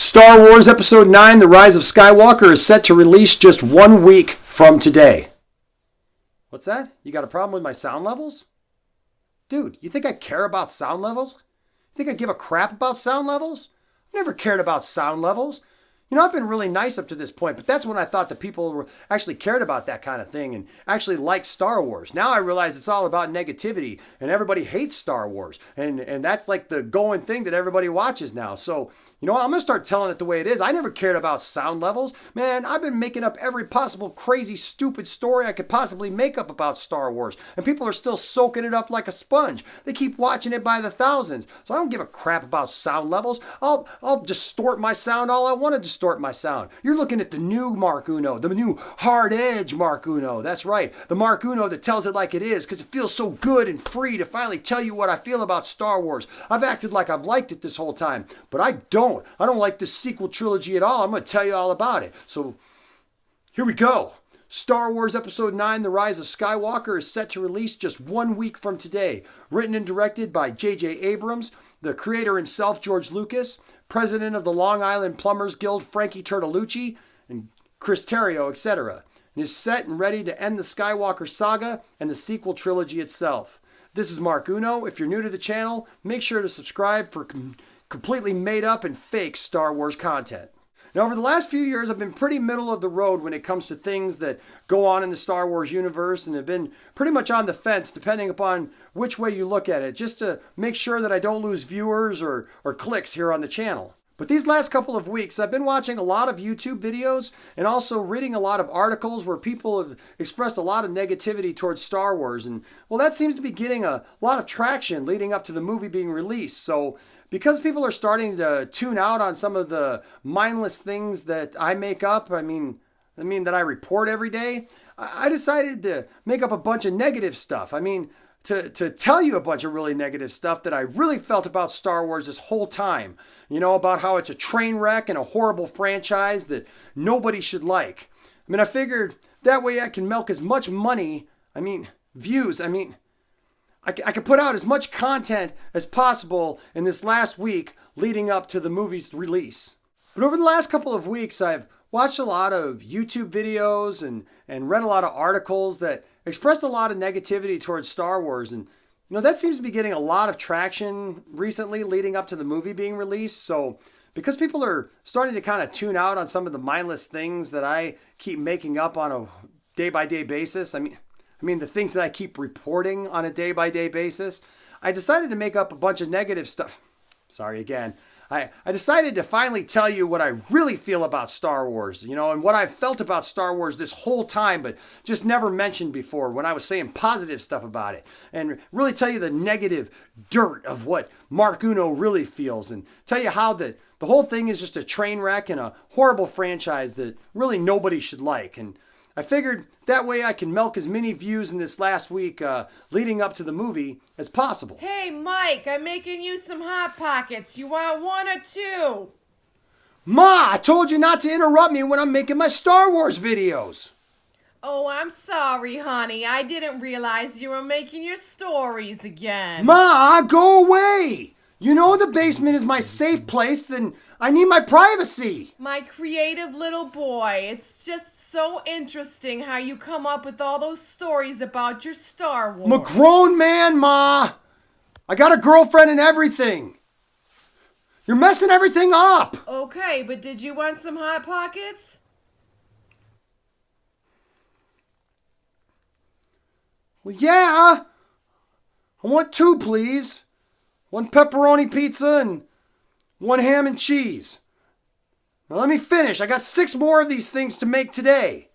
Star Wars Episode 9, The Rise of Skywalker, is set to release just 1 week from today. What's that? You got a problem with my sound levels? Dude, you think I care about sound levels? You think I give a crap about sound levels? I've never cared about sound levels. You know, I've been really nice up to this point, but that's when I thought that people were actually cared about that kind of thing and actually liked Star Wars. Now I realize it's all about negativity and everybody hates Star Wars. And that's like the going thing that everybody watches now. So, you know what? I'm going to start telling it the way it is. I never cared about sound levels. Man, I've been making up every possible crazy, stupid story I could possibly make up about Star Wars. And people are still soaking it up like a sponge. They keep watching it by the thousands. So I don't give a crap about sound levels. I'll distort my sound all I want to distort my sound. You're looking at the new Mark Uno, the new hard edge Mark Uno. That's right, the Mark Uno that tells it like it is because it feels so good and free to finally tell you what I feel about Star Wars. I've acted like I've liked it this whole time, but I don't. I don't like this sequel trilogy at all. I'm going to tell you all about it. So here we go. Star Wars Episode 9, The Rise of Skywalker is set to release just 1 week from today. Written and directed by J.J. Abrams, the creator himself, George Lucas, president of the Long Island Plumbers Guild, Frankie Turtolucci, and Chris Terrio, etc. And is set and ready to end the Skywalker saga and the sequel trilogy itself. This is Mark Uno. If you're new to the channel, make sure to subscribe for completely made up and fake Star Wars content. Now, over the last few years, I've been pretty middle of the road when it comes to things that go on in the Star Wars universe and have been pretty much on the fence depending upon which way you look at it, just to make sure that I don't lose viewers or clicks here on the channel. But these last couple of weeks, I've been watching a lot of YouTube videos and also reading a lot of articles where people have expressed a lot of negativity towards Star Wars. And, well, that seems to be getting a lot of traction leading up to the movie being released. So because people are starting to tune out on some of the mindless things that I make up, I mean that I report every day, I decided to make up a bunch of negative stuff. To tell you a bunch of really negative stuff that I really felt about Star Wars this whole time. You know, about how it's a train wreck and a horrible franchise that nobody should like. I figured that way I can milk as much money, views, I could put out as much content as possible in this last week leading up to the movie's release. But over the last couple of weeks, I've watched a lot of YouTube videos and read a lot of articles that expressed a lot of negativity towards Star Wars. And, you know, that seems to be getting a lot of traction recently leading up to the movie being released. So because people are starting to kind of tune out on some of the mindless things that I keep making up on a day-by-day basis, the things that I keep reporting on a day-by-day basis, I decided to make up a bunch of negative stuff. Sorry again. I decided to finally tell you what I really feel about Star Wars, you know, and what I've felt about Star Wars this whole time, but just never mentioned before when I was saying positive stuff about it. And really tell you the negative dirt of what Mark Uno really feels and tell you how the whole thing is just a train wreck and a horrible franchise that really nobody should like. And I figured that way I can milk as many views in this last week leading up to the movie as possible. Hey, Mike, I'm making you some Hot Pockets. You want one or two? Ma, I told you not to interrupt me when I'm making my Star Wars videos. Oh, I'm sorry, honey. I didn't realize you were making your stories again. Ma, go away. You know the basement is my safe place, then I need my privacy. My creative little boy. It's just so interesting how you come up with all those stories about your Star Wars. I'm a grown man, Ma. I got a girlfriend and everything. You're messing everything up. Okay, but did you want some Hot Pockets? Well, yeah. I want 2, please. 1 pepperoni pizza and 1 ham and cheese. Now let me finish. I got 6 more of these things to make today.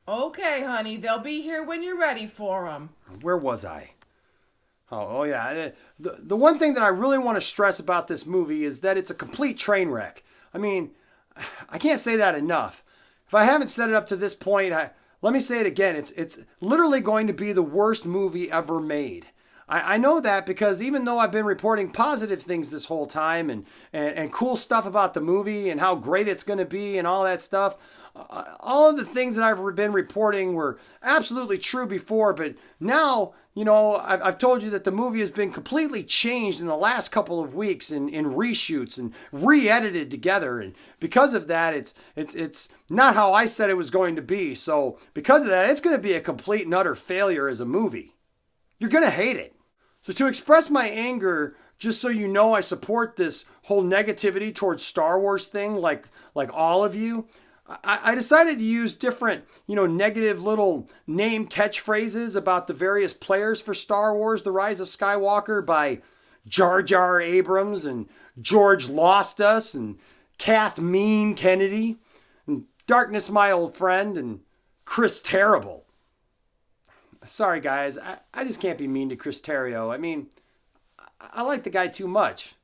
Okay, honey. They'll be here when you're ready for them. Where was I? Oh yeah. The one thing that I really want to stress about this movie is that it's a complete train wreck. I can't say that enough. If I haven't said it up to this point, let me say it again. It's literally going to be the worst movie ever made. I know that because even though I've been reporting positive things this whole time and cool stuff about the movie and how great it's going to be and all that stuff, all of the things that I've been reporting were absolutely true before, but now, you know, I've told you that the movie has been completely changed in the last couple of weeks in reshoots and re-edited together. And because of that, it's not how I said it was going to be. So because of that, it's going to be a complete and utter failure as a movie. You're going to hate it. So to express my anger, just so you know, I support this whole negativity towards Star Wars thing, like all of you. I decided to use different, you know, negative little name catchphrases about the various players for Star Wars: The Rise of Skywalker by Jar Jar Abrams and George Lost Us and Kathleen Kennedy and Darkness My Old Friend and Chris Terrible. Sorry, guys. I just can't be mean to Chris Terrio. I mean, I like the guy too much.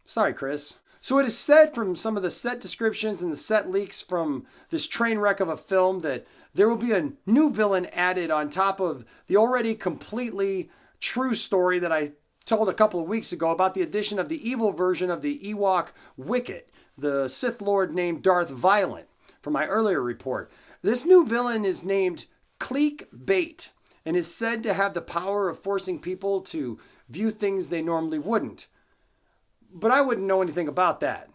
Sorry, Chris. So it is said from some of the set descriptions and the set leaks from this train wreck of a film that there will be a new villain added on top of the already completely true story that I told a couple of weeks ago about the addition of the evil version of the Ewok Wicket, the Sith Lord named Darth Violent, from my earlier report. This new villain is named Cleek Bait and is said to have the power of forcing people to view things they normally wouldn't. But I wouldn't know anything about that.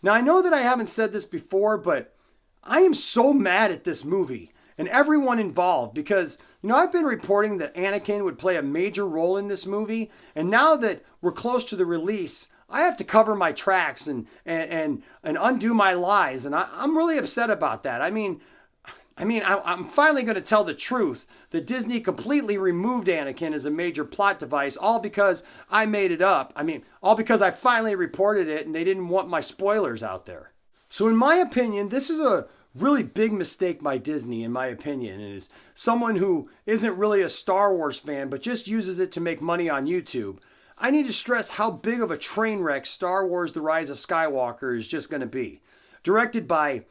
Now, I know that I haven't said this before, but I am so mad at this movie and everyone involved because, you know, I've been reporting that Anakin would play a major role in this movie, and now that we're close to the release, I have to cover my tracks and undo my lies, and I'm really upset about that. I'm finally going to tell the truth that Disney completely removed Anakin as a major plot device, all because I made it up. All because I finally reported it and they didn't want my spoilers out there. So in my opinion, this is a really big mistake by Disney, in my opinion, and as someone who isn't really a Star Wars fan but just uses it to make money on YouTube, I need to stress how big of a train wreck Star Wars: The Rise of Skywalker is just going to be. Directed by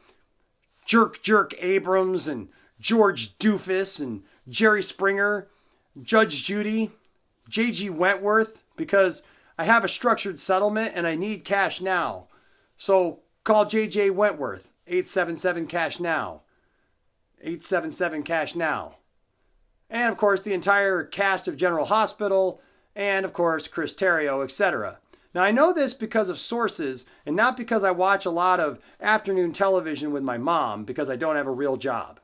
Jerk Abrams and George Doofus and Jerry Springer, Judge Judy, J.G. Wentworth, because I have a structured settlement and I need cash now. So call J.J. Wentworth, 877-CASH-NOW, 877-CASH-NOW. And of course the entire cast of General Hospital, and of course Chris Terrio, etc. Now, I know this because of sources and not because I watch a lot of afternoon television with my mom because I don't have a real job.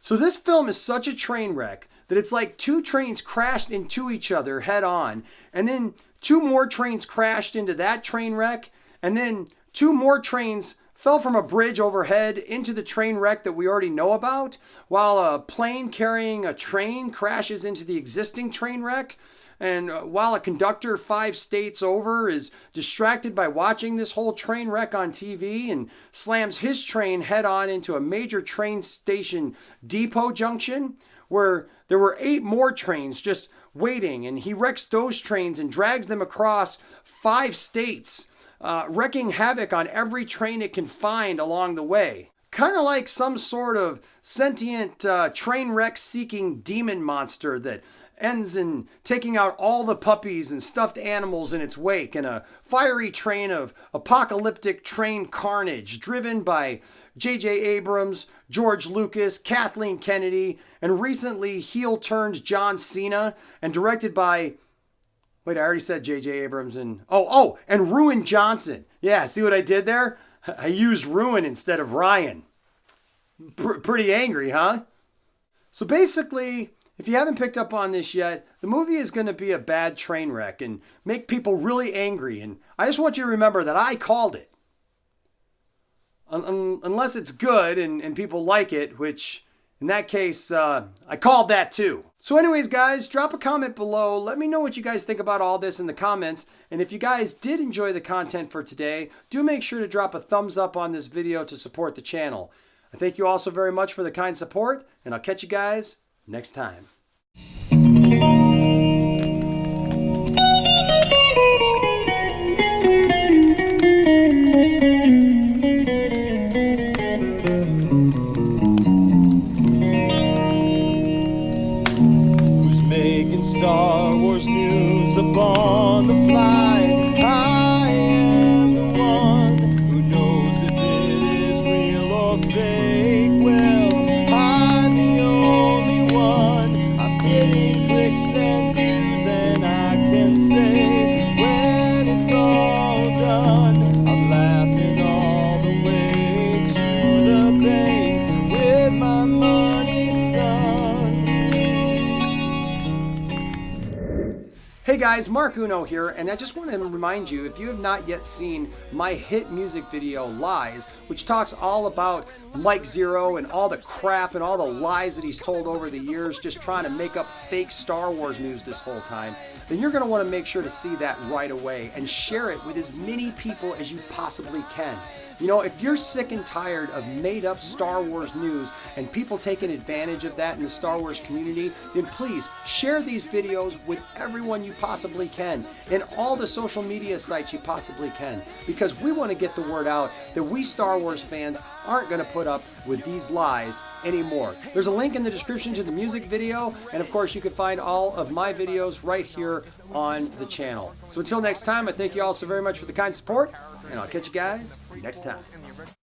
So this film is such a train wreck that it's like two trains crashed into each other head on, and then two more trains crashed into that train wreck, and then two more trains fell from a bridge overhead into the train wreck that we already know about, while a plane carrying a train crashes into the existing train wreck. And while a conductor 5 states over is distracted by watching this whole train wreck on TV and slams his train head on into a major train station depot junction where there were 8 more trains just waiting, and he wrecks those trains and drags them across 5 states, wrecking havoc on every train it can find along the way. Kind of like some sort of sentient train wreck seeking demon monster that ends in taking out all the puppies and stuffed animals in its wake in a fiery train of apocalyptic train carnage driven by J.J. Abrams, George Lucas, Kathleen Kennedy, and recently heel-turned John Cena, and directed by... Wait, I already said J.J. Abrams and... and Ruin Johnson. Yeah, see what I did there? I used Ruin instead of Ryan. Pretty angry, huh? So basically, if you haven't picked up on this yet, the movie is going to be a bad train wreck and make people really angry. And I just want you to remember that I called it. Unless it's good and people like it, which in that case, I called that too. So anyways, guys, drop a comment below. Let me know what you guys think about all this in the comments. And if you guys did enjoy the content for today, do make sure to drop a thumbs up on this video to support the channel. I thank you all so very much for the kind support, and I'll catch you guys next time. Who's making Star Wars news upon the fly? I am the one who knows if it is real or fake. Hey guys, Mark Unoh here, and I just want to remind you, if you have not yet seen my hit music video, Lies, which talks all about Mike Zeroh and all the crap and all the lies that he's told over the years just trying to make up fake Star Wars news this whole time, then you're going to want to make sure to see that right away and share it with as many people as you possibly can. You know, if you're sick and tired of made-up Star Wars news and people taking advantage of that in the Star Wars community, then please share these videos with everyone you possibly can and all the social media sites you possibly can, because we want to get the word out that we Star Wars fans aren't going to put up with these lies anymore. There's a link in the description to the music video, and of course you can find all of my videos right here on the channel. So until next time, I thank you all so very much for the kind support, and I'll catch you guys next time.